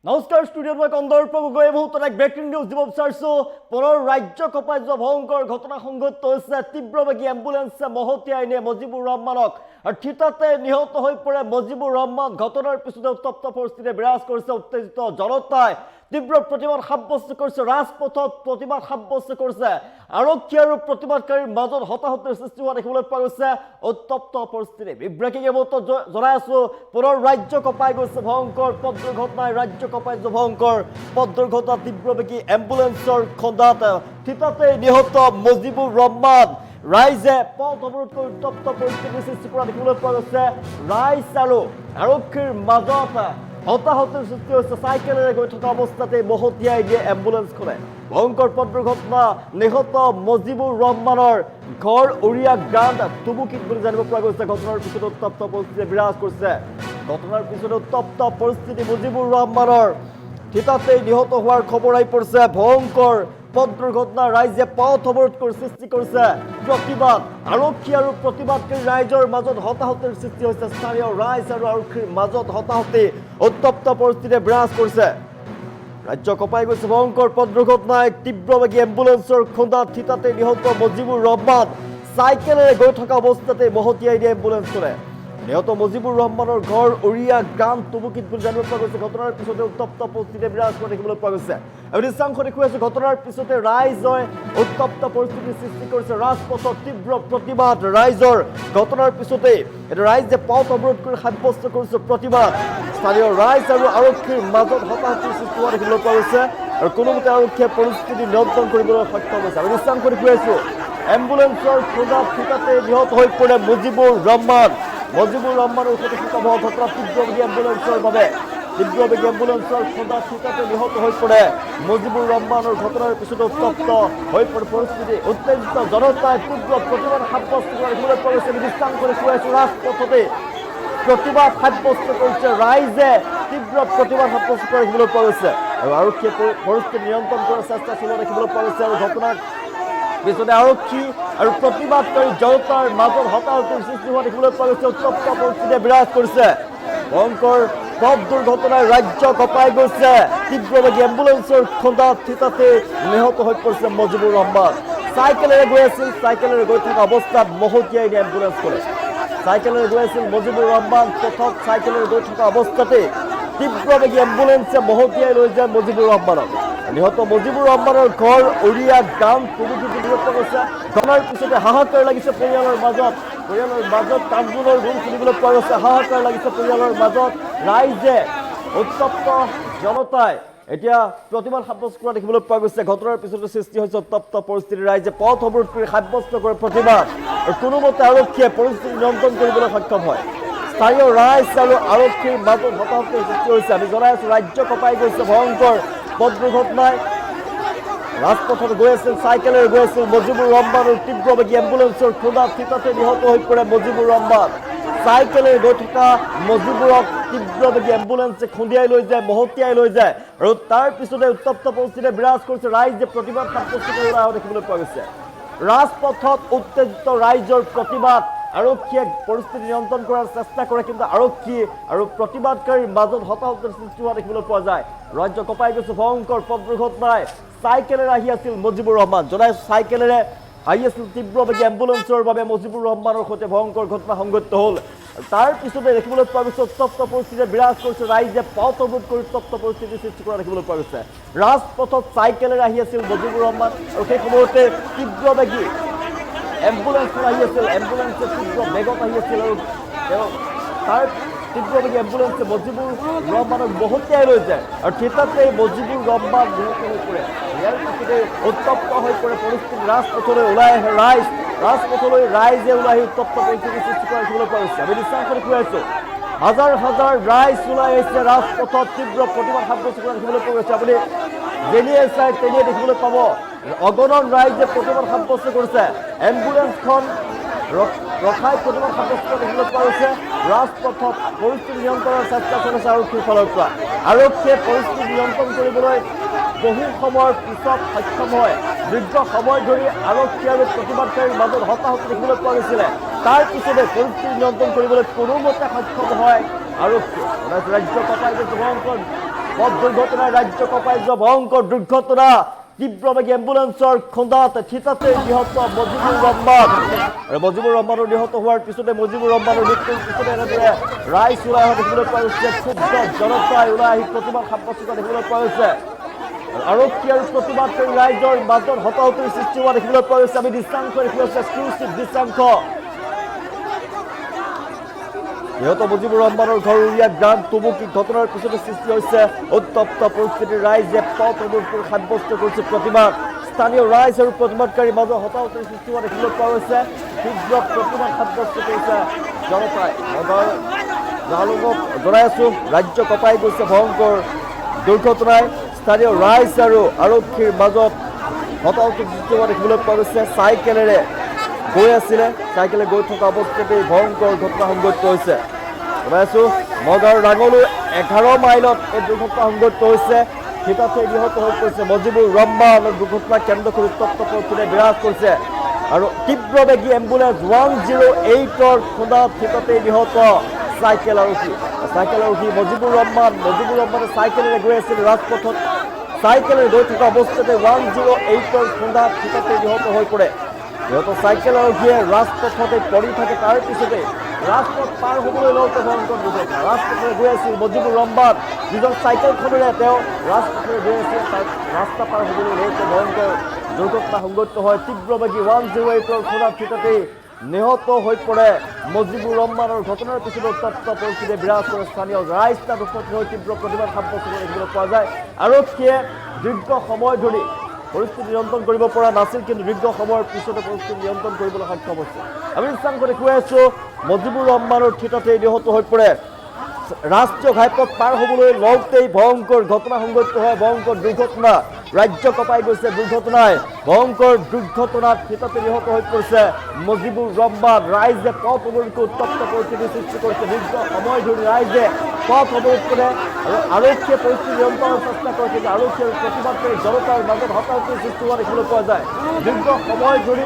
নমস্কাৰ ষ্টুডিঅ'ত মই কন্দৰ্প গগৈ এই মুহূৰ্তত এক ব্ৰেকিং নিউজ দিব বিচাৰিছোঁ পুনৰ ৰাজ্য কঁপাই যোৱা ভয়ংকৰ ঘটনা সংঘটিত হৈছে তীব্ৰবেগী এম্বুলেন্সে মহতিয়াই নিয়ে মজিবুৰ ৰহমানক আৰু থিতাতে নিহত হৈ পৰে মজিবুৰ ৰহমান ঘটনাৰ পিছতে উত্তপ্ত পৰিস্থিতি বিৰাজ কৰিছে উত্তেজিত জনতাই তীব্ৰ প্ৰতিবাদ সাব্যস্ত কৰিছে ৰাজপথত প্ৰতিবাদ সাব্যস্ত কৰিছে আৰক্ষী আৰু প্ৰতিবাদকাৰীৰ মাজত হতাহতৰ সৃষ্টি হোৱা দেখিবলৈ পোৱা গৈছে উত্তপ্ত পৰিস্থিতি ব্ৰেকিং নিউজ জনাই আছো পুনৰ ৰাজ্য কঁপাই গৈছে ভয়ংকৰ পথ দুৰ্ঘটনাই ৰাজ্য কঁপাই যোৱা ভয়ংকৰ পথ দুৰ্ঘটনা তীব্ৰবেগী এম্বুলেন্সৰ খুন্দাত থিতাতে নিহত মজিবুৰ ৰহমান ৰাইজে পথ অৱৰোধ কৰি উত্তপ্ত পৰিস্থিতিৰ সৃষ্টি কৰা দেখিবলৈ পোৱা গৈছে ৰাইজ আৰু আৰক্ষীৰ মাজত হতাহতৰ সৃষ্টি হৈছে চাইকেলেৰে গৈ থকা অৱস্থাতে মহতিয়াই দিয়ে এম্বুলেন্সখনে ভয়ংকৰ পথ দুৰ্ঘটনা নিহত মজিবুৰ ৰহমানৰ ঘৰ উৰিয়া গ্ৰাণ্ড টুবুকিত বুলি জানিব পৰা গৈছে ঘটনাৰ পিছতে উত্তপ্ত পৰিস্থিতি বিৰাজ কৰিছে ঘটনাৰ পিছতে উত্তপ্ত পৰিস্থিতি মজিবুৰ ৰহমানৰ থিতাতে নিহত হোৱাৰ খবৰ আহি পৰিছে ভয়ংকৰ পথ দুৰ্ঘটনা ৰাইজে পথ অৱৰোধ কৰি সৃষ্টি কৰিছে প্ৰতিবাদ আৰক্ষী আৰু প্ৰতিবাদকাৰী ৰাইজৰ মাজত হতাহতৰ সৃষ্টি হৈছে স্থানীয় ৰাইজ আৰু আৰক্ষীৰ মাজত হতাহতি উত্তপ্ত পৰিস্থিতিয়ে বিৰাজ কৰিছে ৰাজ্য কঁপাই গৈছে ভয়ংকৰ পথ দুৰ্ঘটনাই তীব্ৰবেগী এম্বুলেন্সৰ খুন্দাত থিতাতে নিহত মজিবুৰ ৰহমান চাইকেলেৰে গৈ থকা অৱস্থাতে মহতিয়াই দিয়ে এম্বুলেন্সখনে নিহত মজিবুৰ ৰহমানৰ ঘৰ উৰিয়া গ্ৰাম টুবুকিত বুলি জানিব পৰা গৈছে ঘটনাৰ পিছতে উত্তপ্ত পৰিস্থিতিয়ে বিৰাজ কৰা দেখিবলৈ পোৱা গৈছে আৰু দৃশ্যাংশ দেখুৱাইছে ঘটনাৰ পিছতে ৰাইজে উত্তপ্ত পৰিস্থিতিৰ সৃষ্টি কৰিছে ৰাজপথত তীব্ৰ প্ৰতিবাদ ৰাইজৰ ঘটনাৰ পিছতে ৰাইজে পথ অৱৰোধ কৰি সাব্যস্ত কৰিছে প্ৰতিবাদ স্থানীয় ৰাইজ আৰু আৰক্ষীৰ মাজত হতাহতিৰ সৃষ্টি হোৱা দেখিবলৈ পোৱা গৈছে আৰু কোনোমতে আৰক্ষীয়ে পৰিস্থিতি নিয়ন্ত্ৰণ কৰিবলৈ সক্ষম হৈছে আমি দৃশ্যাংশ দেখুৱাইছো এম্বুলেন্সৰ খুন্দাত থিতাতে নিহত হৈ পৰে মজিবুৰ ৰহমানৰ সৈতে ঘটনা তীব্ৰবেগী এম্বুলেন্সৰ বাবে তীব্ৰবেগী এম্বুলেন্সৰ খুন্দাত থিতাতে নিহত হৈ পৰে মজিবুৰ ৰহমানৰ ঘটনাৰ পিছতে উত্তপ্ত হৈ পৰে পৰিস্থিতি উত্তেজিত জনতাই তীব্ৰ প্ৰতিবাদ সাব্যস্ত কৰা দেখিবলৈ পোৱা গৈছে দৃশ্যাংশ দেখুৱাইছো ৰাজপথতে প্ৰতিবাদ সাব্যস্ত কৰিছে ৰাইজে তীব্ৰ প্ৰতিবাদ সাব্যস্ত কৰা দেখিবলৈ পোৱা গৈছে আৰু আৰক্ষীয়ে পৰিস্থিতি নিয়ন্ত্ৰণ কৰাৰ চেষ্টা চলোৱা দেখিবলৈ পোৱা গৈছে আৰু ঘটনাৰ পিছতে আৰক্ষী আৰু প্ৰতিবাদকাৰী জনতাৰ মাজত হতাহতিৰ সৃষ্টি হোৱা দেখিবলৈ পোৱা গৈছে উত্তপ্ত পৰিস্থিতিয়ে বিৰাজ কৰিছে ভয়ংকৰ পথ দুৰ্ঘটনাই ৰাজ্য কঁপাই গৈছে তীব্ৰবেগী এম্বুলেন্সৰ খুন্দাত থিতাতে নিহত হৈ পৰিছে মজিবুৰ ৰহমান চাইকেলেৰে গৈ থকা অৱস্থাত মহতিয়াই নিয়ে এম্বুলেন্সখনে চাইকেলেৰে গৈ আছিল মজিবুৰ ৰহমান পথত চাইকেলেৰে গৈ থকা অৱস্থাতে তীব্ৰবেগী এম্বুলেন্সে মহতিয়াই লৈ যায় মজিবুৰ ৰহমানক নিহত মজিবুৰ ৰহমানৰ ঘৰ উৰিয়া গ্ৰাম টুবুকিত দেখিবলৈ পোৱা গৈছে ঘটনাৰ পিছতে হাহাকাৰ লাগিছে পৰিয়ালৰ মাজত কান্দোনৰ গুণ শুনিবলৈ পোৱা গৈছে হাহাকাৰ লাগিছে পৰিয়ালৰ মাজত ৰাইজে উত্তপ্ত জনতাই এতিয়া প্ৰতিবাদ সাব্যস্ত কৰা দেখিবলৈ পোৱা গৈছে ঘটনাৰ পিছতে সৃষ্টি হৈছে উত্তপ্ত পৰিস্থিতি ৰাইজে পথ অৱৰোধ কৰি সাব্যস্ত কৰে প্ৰতিবাদ আৰু কোনোমতে আৰক্ষীয়ে পৰিস্থিতি নিয়ন্ত্ৰণ কৰিবলৈ সক্ষম হয় স্থানীয় ৰাইজ আৰু আৰক্ষীৰ মাজত হতাহতৰ সৃষ্টি হৈছে আমি জনাই আছো ৰাজ্য কঁপাই গৈছে ভয়ংকৰ পথ দুৰ্ঘটনাই ৰাজপথত গৈ আছিল চাইকেলেৰে গৈ আছিল মজিবুৰ ৰহমানৰ তীব্ৰবেগী এম্বুলেন্সৰ খুন্দাত থিতাতে নিহত হৈ পৰে মজিবুৰ ৰহমান চাইকেলেৰে গৈ থকা মজিবুৰক তীব্ৰবেগী এম্বুলেন্সে খুন্দিয়াই লৈ যায় মহতিয়াই লৈ যায় আৰু তাৰ পিছতে উত্তপ্ত পৰিস্থিতিয়ে বিৰাজ কৰিছে ৰাইজে প্ৰতিবাদ সাব্যস্ত কৰি অহা দেখিবলৈ পোৱা গৈছে ৰাজপথত উত্তেজিত ৰাইজৰ প্ৰতিবাদ আৰক্ষীয়ে পৰিস্থিতি নিয়ন্ত্ৰণ কৰাৰ চেষ্টা কৰে কিন্তু আৰক্ষী আৰু প্ৰতিবাদকাৰীৰ মাজত হতাহতৰ সৃষ্টি হোৱা দেখিবলৈ পোৱা যায় ৰাজ্য কঁপাই গৈছে ভয়ংকৰ পথ দুৰ্ঘটনাই চাইকেলেৰে আহি আছিল মজিবুৰ ৰহমান জনাই চাইকেলেৰে আহি আছিল তীব্ৰবেগী এম্বুলেন্সৰ বাবে মজিবুৰ ৰহমানৰ সৈতে ভয়ংকৰ ঘটনা সংঘটিত হ'ল তাৰ পিছতে দেখিবলৈ পোৱা গৈছে উত্তপ্ত পৰিস্থিতিয়ে বিৰাজ কৰিছে ৰাইজে পথ অৱৰোধ কৰি উত্তপ্ত পৰিস্থিতিৰ সৃষ্টি কৰা দেখিবলৈ পোৱা গৈছে ৰাজপথত চাইকেলেৰে আহি আছিল মজিবুৰ ৰহমান আৰু সেই সময়তে তীব্ৰবেগী এম্বুলেন্সখন আহি আছিল এম্বুলেন্সে তীব্ৰ বেগত আহি আছিল আৰু তাৰ তীব্ৰবেগী এম্বুলেন্সে মজিবুৰ ৰহমানক মহতিয়াই লৈ যায় আৰু থিতাতে মজিবুৰ ৰহমান নিহত হৈ পৰে ইয়াৰ পিছতে উত্তপ্ত হৈ পৰে পৰিস্থিতি ৰাজপথলৈ ওলাই আহে ৰাইজে ওলাই আহি উত্তপ্ত পৰিস্থিতিৰ সৃষ্টি কৰা দেখিবলৈ পোৱা গৈছে আমি দৃশ্যাংশ দেখুৱাইছো হাজাৰ হাজাৰ ৰাইজ ওলাই আহিছে ৰাজপথত তীব্ৰ প্ৰতিবাদ সাব্যস্ত কৰা দেখিবলৈ পোৱা গৈছে আপুনি যেনিয়ে চাই তেনিয়ে দেখিবলৈ পাব অগণন ৰাইজে প্ৰতিবাদ সাব্যস্ত কৰিছে এম্বুলেন্সখন ৰখাই প্ৰতিবাদ সাব্যস্ত কৰা দেখিবলৈ পোৱা গৈছে ৰাজপথত পৰিস্থিতি নিয়ন্ত্ৰণৰ চেষ্টা চলিছে আৰক্ষীৰ ফালৰ পৰা আৰক্ষীয়ে পৰিস্থিতি নিয়ন্ত্ৰণ কৰিবলৈ বহু সময়ৰ পিছত সক্ষম হয় দীৰ্ঘ সময় ধৰি আৰক্ষী আৰু প্ৰতিবাদকাৰীৰ মাজত হতাহত দেখিবলৈ পোৱা গৈছিলে তাৰ পিছতে পৰিস্থিতি নিয়ন্ত্ৰণ কৰিবলৈ কোনোমতে সক্ষম হয় আৰক্ষী ৰাজ্য কঁপাই গৈছে ভয়ংকৰ পথ দুৰ্ঘটনায় ৰাজ্য কঁপাই যোৱা ভয়ঙ্কৰ দুৰ্ঘটনা তীব্ৰবেগী এম্বুলেন্সৰ খুন্দাত থিতাতে নিহত মজিবুৰ ৰহমান আৰু মজিবুৰ ৰহমানৰ নিহত হোৱাৰ পিছতে মজিবুৰ ৰহমানৰ মৃত্যুৰ পিছতে এনেদৰে ৰাইজ ওলাই অহা দেখিবলৈ পোৱা গৈছে ক্ষুব্ধ জনতাই ওলাই আহি প্ৰতিবাদ সাব্যস্ত কৰা দেখিবলৈ পোৱা গৈছে আৰক্ষী আৰু প্ৰতিবাদকাৰী ৰাইজৰ মাজত হতাহতিৰ সৃষ্টি হোৱা দেখিবলৈ পোৱা গৈছে আমি দৃশ্যাংশ দেখিবলৈ পাইছোঁ এক্সক্লুচিভ দৃশ্যাংশ নিহত মজিবুৰ ৰহমানৰ ঘৰ উৰিয়া গ্ৰাম টুমুকি ঘটনাৰ পিছতে সৃষ্টি হৈছে উত্তপ্ত পৰিস্থিতিৰ ৰাইজে পথ অৱৰোধ সাব্যস্ত কৰিছে প্ৰতিবাদ স্থানীয় ৰাইজ আৰু প্ৰতিবাদকাৰীৰ মাজত হতাহতিৰ সৃষ্টি হোৱা দেখিবলৈ পোৱা গৈছে তীব্ৰ প্ৰতিবাদ সাব্যস্ত কৰিছে জনতাই জালুকক জনাই আছোঁ ৰাজ্য কঁপাই গৈছে ভয়ংকৰ দুৰ্ঘটনাই স্থানীয় ৰাইজ আৰু আৰক্ষীৰ মাজত হতাহতিৰ সৃষ্টি হোৱা দেখিবলৈ পোৱা গৈছে চাইকেলেৰে গৈ আছিলে চাইকেলে গৈ থকা অৱস্থাতে ভয়ংকৰ ঘটনা সংঘটিত হৈছে জনাইছোঁ নগাঁৱৰ ৰাঙলু 11 মাইলত এই দুৰ্ঘটনা সংঘটিত হৈছে থিতাতে নিহত হৈ পৰিছে মজিবুৰ ৰহমানৰ দুৰ্ঘটনা কেন্দ্ৰ কৰি উত্তপ্ত পৰিস্থিতিৰে বিৰাজ কৰিছে আৰু তীব্ৰবেগী এম্বুলেন্স 108ৰ খুন্দাত থিতাতে নিহত চাইকেল আৰোহী মজিবুৰ ৰহমানে চাইকেলেৰে গৈ আছিল ৰাজপথত চাইকেলেৰে গৈ থকা অৱস্থাতে 108ৰ খুন্দাত থিতাতে নিহত হৈ পৰে নিহত চাইকেল আৰোহীয়ে ৰাজপথতে পৰি থাকে তাৰ পিছতে ৰাজপথ পাৰ হ'বলৈ লওঁতে ভয়ংকৰ দুৰ্ঘটনা ৰাজপথেৰে গৈ আছিল মজিবুৰ ৰহমান নিজৰ চাইকেলখনেৰে তেওঁ ৰাজপথেৰে গৈ আছিল তাৰ ৰাস্তা পাৰ হ'বলৈ লওঁতে ভয়ংকৰ দুৰ্ঘটনা সংঘটিত হয় তীব্ৰবেগী 108ৰ খুন্দাত থিতাতেই নিহত হৈ পৰে মজিবুৰ ৰহমানৰ ঘটনাৰ পিছতে উত্তপ্ত পৰিস্থিতিৰে বিৰাজ কৰে স্থানীয় ৰাইজ তাত উপস্থিত হৈ তীব্ৰ প্ৰতিবাদ সাব্যস্ত কৰা দেখিবলৈ পোৱা যায় আৰক্ষীয়ে দীৰ্ঘ সময় ধৰি পৰিস্থিতি নিয়ন্ত্ৰণ কৰিব পৰা নাছিল কিন্তু দীৰ্ঘ সময়ৰ পিছতে পৰিস্থিতি নিয়ন্ত্ৰণ কৰিবলৈ সক্ষম হৈছে আমি দৃশ্যাংশ দেখুৱাই আছোঁ মজিবুৰ ৰহমানৰ থিতাতে নিহত হৈ পৰে ৰাষ্ট্ৰীয় ঘাইপথ পাৰ হ'বলৈ লওঁতেই ভয়ংকৰ ঘটনা সংঘটিত হয় ভয়ংকৰ দুৰ্ঘটনা ৰাজ্য কঁপাই গৈছে দুৰ্ঘটনাই ভয়ংকৰ দুৰ্ঘটনাত থিতাতে নিহত হৈ পৰিছে মজিবুৰ ৰহমান ৰাইজে পথ অৱৰোধ কৰি উত্তপ্ত পৰিস্থিতিৰ সৃষ্টি কৰিছে দীৰ্ঘ সময় ধৰি ৰাইজে পথ অৱৰোধ কৰে আৰু আৰক্ষীয়ে পৰিস্থিতি নিয়ন্ত্ৰণৰ চেষ্টা কৰে কিন্তু আৰক্ষী আৰু প্ৰতিবাদকাৰী জনতাৰ মাজত হতাহতিৰ সৃষ্টি হোৱা দেখিবলৈ পোৱা যায় দীৰ্ঘ সময় ধৰি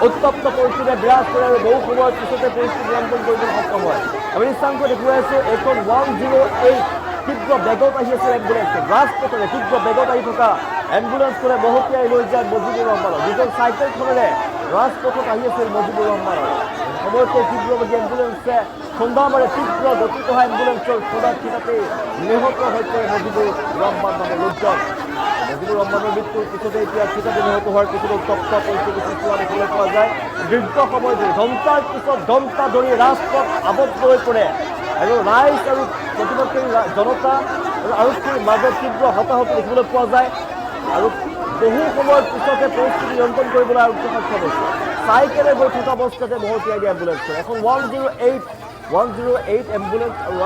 উত্তপ্ত পৰিস্থিতিৰে বিৰাজ কৰে আৰু বহু সময়ৰ পিছতে পৰিস্থিতি নিয়ন্ত্ৰণ কৰিবলৈ সক্ষম হয় আমি দৃশ্যাংশ দেখুৱাই আছোঁ এইখন 108 তীব্ৰ বেগত আহি আছে এম্বুলেন্স ৰাজপথেৰে তীব্ৰ বেগত আহি থকা এম্বুলেন্সখনে মহতিয়াই লৈ যায় মজিবুৰ ৰহমানক নিজৰ চাইকেলখনেৰে ৰাজপথত আহি আছিল মজিবুৰ ৰহমানক সময়তে তীব্ৰবেগী এম্বুলেন্সে খুন্দা মাৰে তীব্ৰ গতিত অহা এম্বুলেন্সৰ খুন্দাত থিতাতে নিহত হৈ পৰে মজিবুৰ ৰহমান নামৰ লোকজন মজিবুৰ ৰহমানৰ মৃত্যুৰ পিছতে এতিয়া থিতাতে নিহত হোৱাৰ পিছতে উত্তপ্ত পৰিস্থিতি সৃষ্টি হোৱা দেখিবলৈ পোৱা যায় দীৰ্ঘ সময় ধৰি ঘণ্টাৰ পিছত ঘণ্টা ধৰি ৰাজপথ আবদ্ধ হৈ পৰে আৰু ৰাইজ আৰু প্ৰতিবাদকাৰী জনতা আৰু আৰক্ষীৰ মাজত তীব্ৰ হতাহত দেখিবলৈ পোৱা যায় আৰু বহু সময়ৰ পিছতে পৰিস্থিতি নিয়ন্ত্ৰণ কৰিবলৈ আৰক্ষী সক্ষম হৈছে চাইকেলে গৈ থকা অৱস্থাতে মহতিয়াই দিয়া এম্বুলেন্সখন এখন 108 এম্বুলেন্স আৰু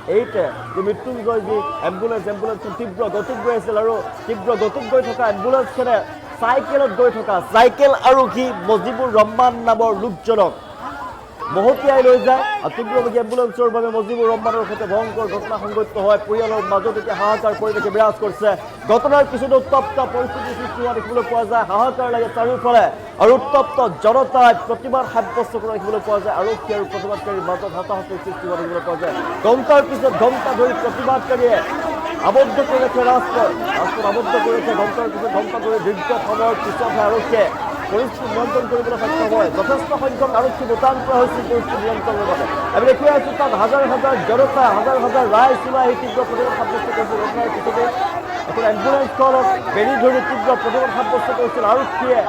108 যি মৃত্যুঞ্জয় যি এম্বুলেন্সখন তীব্ৰ গতিত গৈ আছিল আৰু তীব্ৰ গতিত গৈ থকা এম্বুলেন্সখনে চাইকেলত গৈ থকা চাইকেল আৰোহী মজিবুৰ ৰহমান নামৰ লোকজনক মহতিয়াই লৈ যায় আৰু তীব্ৰবেগী এম্বুলেন্সৰ বাবে মজিবুৰ ৰহমানৰ সৈতে ভয়ংকৰ ঘটনা সংঘটিত হয় পৰিয়ালৰ মাজত এতিয়া হাহাকাৰ পৰিৱেশে বিৰাজ কৰিছে ঘটনাৰ পিছতে উত্তপ্ত পৰিস্থিতিৰ সৃষ্টি হোৱা দেখিবলৈ পোৱা যায় হাহাকাৰ লাগে চাৰিওফালে আৰু উত্তপ্ত জনতাই প্ৰতিবাদ সাব্যস্ত কৰা দেখিবলৈ পোৱা যায় আৰক্ষী আৰু প্ৰতিবাদকাৰীৰ মাজত হতাহতিৰ সৃষ্টি হোৱা দেখিবলৈ পোৱা যায় ঘণ্টাৰ পিছত ঘণ্টা ধৰি প্ৰতিবাদকাৰীয়ে আবদ্ধ কৰি ৰাখে ৰাজপথ আবদ্ধ কৰি ৰাখে ঘণ্টাৰ পিছত ঘণ্টা ধৰি দীৰ্ঘ সময়ৰ পিছতহে আৰক্ষীয়ে পৰিস্থিতি নিয়ন্ত্ৰণ কৰিবলৈ সক্ষম হয় যথেষ্ট সংখ্যক আৰক্ষী মোতায়েন কৰা হৈছিল পৰিস্থিতি নিয়ন্ত্ৰণৰ বাবে আমি দেখুৱাই আছোঁ তাত হাজাৰ হাজাৰ জনতা হাজাৰ ৰাইজ ওলাই আহি তীব্ৰ প্ৰতিবাদ সাব্যস্ত কৰিছিল ঘটনাৰ পিছতে এখন এম্বুলেন্সখনক বেৰি ধৰি তীব্ৰ প্ৰতিবাদ সাব্যস্ত কৰিছিল আৰক্ষীয়ে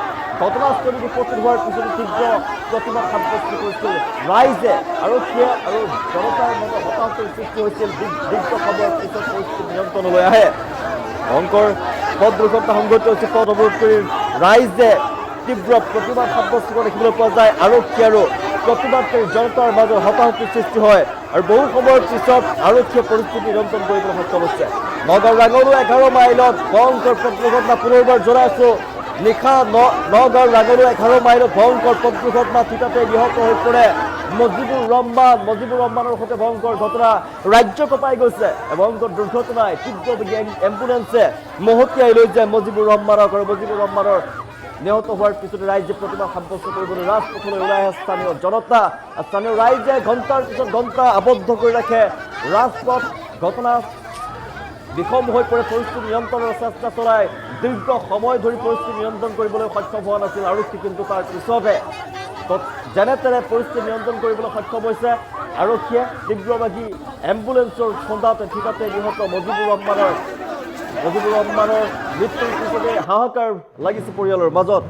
ঘটনাস্থলীত উপস্থিত হোৱাৰ পিছতে তীব্ৰ প্ৰতিবাদ সাব্যস্ত কৰিছিল ৰাইজে আৰক্ষীয়ে আৰু জনতাৰ মাজত হতাহতিৰ সৃষ্টি হৈছিল দীৰ্ঘ সময়ৰ পিছত পৰিস্থিতি নিয়ন্ত্ৰণলৈ আহে ভয়ংকৰ পথ দুৰ্ঘটনা সংঘটিত হৈছে পথ অৱৰোধ কৰি ৰাইজে তীব্ৰ প্ৰতিবাদ সাব্যস্ত কৰা দেখিবলৈ পোৱা যায় আৰক্ষী আৰু প্ৰতিবাদকাৰী জনতাৰ মাজত হতাহতিৰ সৃষ্টি হয় আৰু বহু সময়ৰ পিছত আৰক্ষীয়ে পৰিস্থিতি নিয়ন্ত্ৰণ কৰিবলৈ সক্ষম হৈছে নগাঁও ৰাঙলু 11 মাইলত ভয়ংকৰ পথ দুৰ্ঘটনা পুনৰবাৰ জনাইছোঁ নিশা নগাঁও ৰাঙলু 11 মাইলত ভয়ংকৰ পথ দুৰ্ঘটনা থিতাতে নিহত হৈ পৰে মজিবুৰ ৰহমানৰ সৈতে ভয়ংকৰ ঘটনা ৰাজ্য কঁপাই গৈছে ভয়ংকৰ দুৰ্ঘটনাই তীব্ৰবেগী এম্বুলেন্সে মহতিয়াই লৈ যায় মজিবুৰ ৰহমানক আৰু মজিবুৰ ৰহমানৰ নিহত হোৱাৰ পিছতে ৰাইজে প্ৰতিবাদ সাব্যস্ত কৰিবলৈ ৰাজপথলৈ ওলাই আহে স্থানীয় জনতা স্থানীয় ৰাইজে ঘণ্টাৰ পিছত ঘণ্টা আবদ্ধ কৰি ৰাখে ৰাজপথ ঘটনা বিষম হৈ পৰে পৰিস্থিতি নিয়ন্ত্ৰণৰ চেষ্টা চলাই দীৰ্ঘ সময় ধৰি পৰিস্থিতি নিয়ন্ত্ৰণ কৰিবলৈ সক্ষম হোৱা নাছিল আৰক্ষী কিন্তু তাৰ পিছতে যেনে তেনে পৰিস্থিতি নিয়ন্ত্ৰণ কৰিবলৈ সক্ষম হৈছে আৰক্ষীয়ে তীব্ৰবাদী এম্বুলেন্সৰ খুন্দাতে ঠিকাতে নিহত মজিবুৰ ৰহমানৰ মৃত্যুৰ পিছতে হাহাকাৰ লাগিছে পৰিয়ালৰ মাজত